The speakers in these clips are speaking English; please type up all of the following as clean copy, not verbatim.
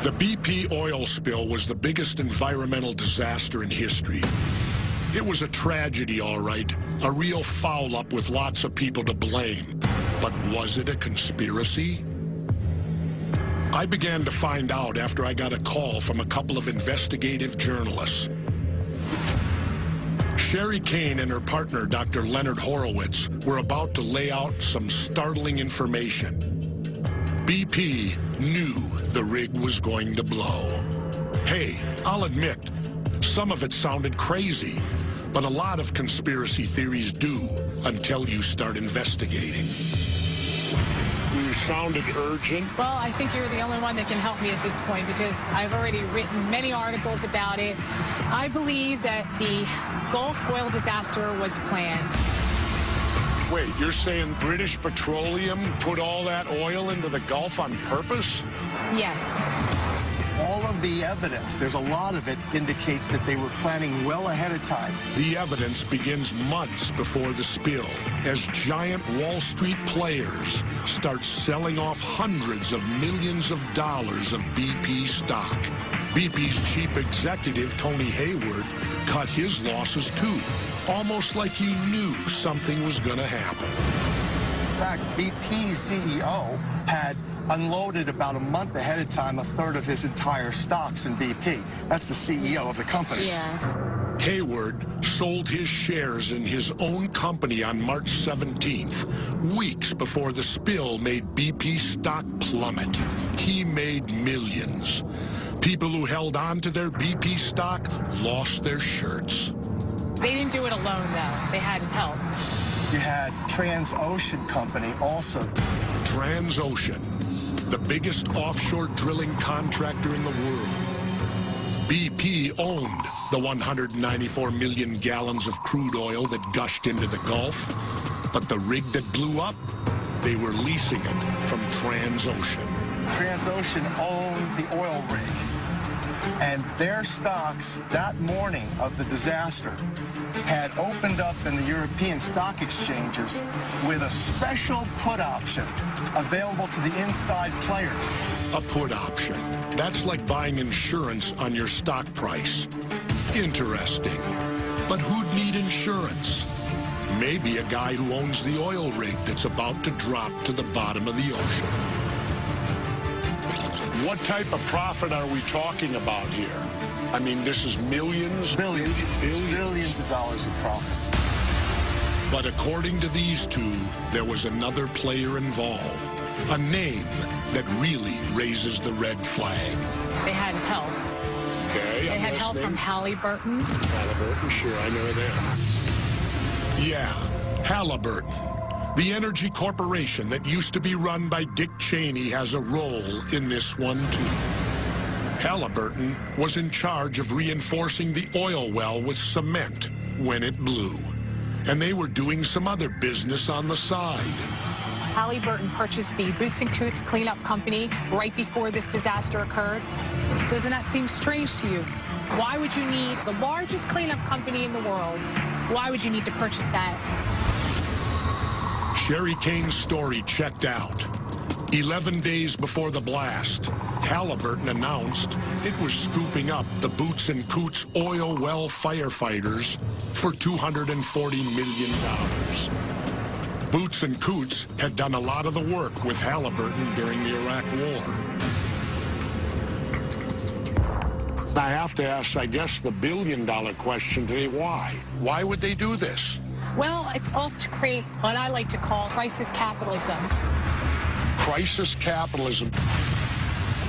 The BP oil spill was the biggest environmental disaster in history. It was a tragedy, all right, a real foul-up with lots of people to blame. But was it a conspiracy? I began to find out after I got a call from a couple of investigative journalists. Sherry Kane and her partner, Dr. Leonard Horowitz, were about to lay out some startling information. BP knew the rig was going to blow. Hey, I'll admit, some of it sounded crazy, but a lot of conspiracy theories do until you start investigating. You sounded urgent. Well, I think you're the only one that can help me at this point because I've already written many articles about it. I believe that the Gulf oil disaster was planned. Wait, you're saying British Petroleum put all that oil into the Gulf on purpose? Yes. All of the evidence, there's a lot of it, indicates that they were planning well ahead of time. The evidence begins months before the spill as giant Wall Street players start selling off hundreds of millions of dollars of BP stock. BP's chief executive, Tony Hayward, cut his losses too, almost like he knew something was going to happen. In fact, BP's CEO had unloaded about a month ahead of time a third of his entire stocks in BP. That's the CEO of the company. Yeah. Hayward sold his shares in his own company on March 17th, weeks before the spill made BP stock plummet. He made millions. People who held on to their BP stock lost their shirts. They didn't do it alone, though. They had help. You had Transocean Company also. Transocean, the biggest offshore drilling contractor in the world. BP owned the 194 million gallons of crude oil that gushed into the Gulf, but the rig that blew up, they were leasing it from Transocean. Transocean owned the oil rig, and their stocks that morning of the disaster had opened up in the European stock exchanges with a special put option available to the inside players. A put option. That's like buying insurance on your stock price. Interesting. But who'd need insurance? Maybe a guy who owns the oil rig that's about to drop to the bottom of the ocean. What type of profit are we talking about here? I mean, this is millions? Billions of dollars of profit. But according to these two, there was another player involved. A name that really raises the red flag. They had help. Okay, They had help from Halliburton. Halliburton, sure, I know them. Yeah, Halliburton. The energy corporation that used to be run by Dick Cheney has a role in this one, too. Halliburton was in charge of reinforcing the oil well with cement when it blew. And they were doing some other business on the side. Halliburton purchased the Boots & Coots cleanup company right before this disaster occurred. Doesn't that seem strange to you? Why would you need the largest cleanup company in the world? Why would you need to purchase that? Sherry Kane's story checked out. 11 days before the blast, Halliburton announced it was scooping up the Boots & Coots oil well firefighters for $240 million. Boots & Coots had done a lot of the work with Halliburton during the Iraq War. I have to ask, I guess, the billion-dollar question today, why? Why would they do this? Well, it's all to create what I like to call crisis capitalism. Crisis capitalism.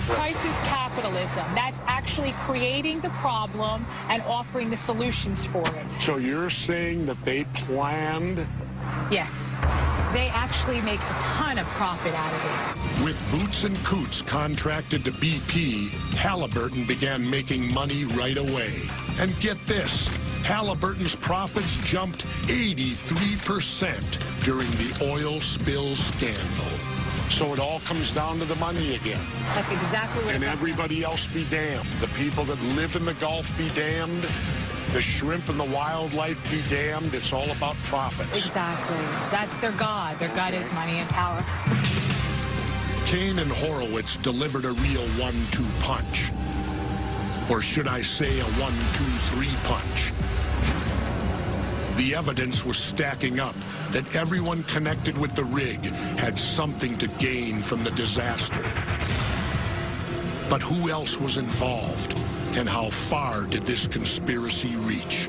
Crisis capitalism. That's actually creating the problem and offering the solutions for it. So you're saying that they planned? Yes. They actually make a ton of profit out of it. With Boots & Coots contracted to BP, Halliburton began making money right away. And get this, Halliburton's profits jumped 83% during the oil spill scandal. So it all comes down to the money again. That's exactly what it is. And everybody else be damned. The people that live in the Gulf be damned. The shrimp and the wildlife be damned. It's all about profits. Exactly. That's their God. Their God is money and power. Kane and Horowitz delivered a real 1-2 punch. Or should I say a 1-2-3 punch? The evidence was stacking up that everyone connected with the rig had something to gain from the disaster. But who else was involved, and how far did this conspiracy reach?